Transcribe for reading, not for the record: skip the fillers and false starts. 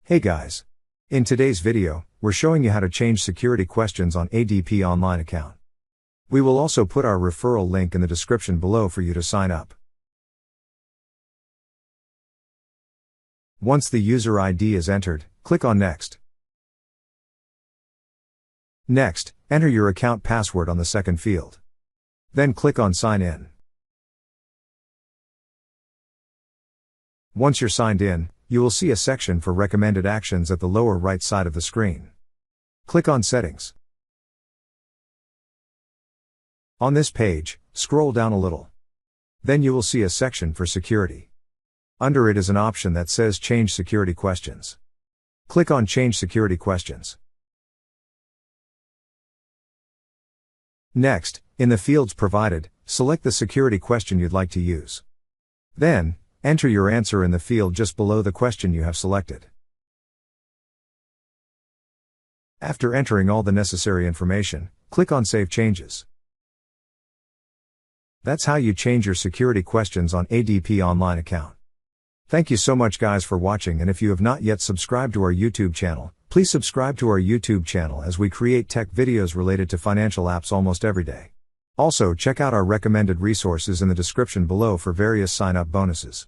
Hey guys! In today's video, we're showing you how to change security questions on ADP online account. We will also put our referral link in the description below for you to sign up. Once the user ID is entered, click on Next. Next, enter your account password on the second field. Then click on Sign In. Once you're signed in, you will see a section for recommended actions at the lower right side of the screen. Click on Settings. On this page, scroll down a little. Then you will see a section for security. Under it is an option that says Change Security Questions. Click on Change Security Questions. Next, in the fields provided, select the security question you'd like to use. Then, enter your answer in the field just below the question you have selected. After entering all the necessary information, click on Save Changes. That's how you change your security questions on ADP online account. Thank you so much guys for watching, and if you have not yet subscribed to our YouTube channel, please subscribe to our YouTube channel as we create tech videos related to financial apps almost every day. Also check out our recommended resources in the description below for various sign-up bonuses.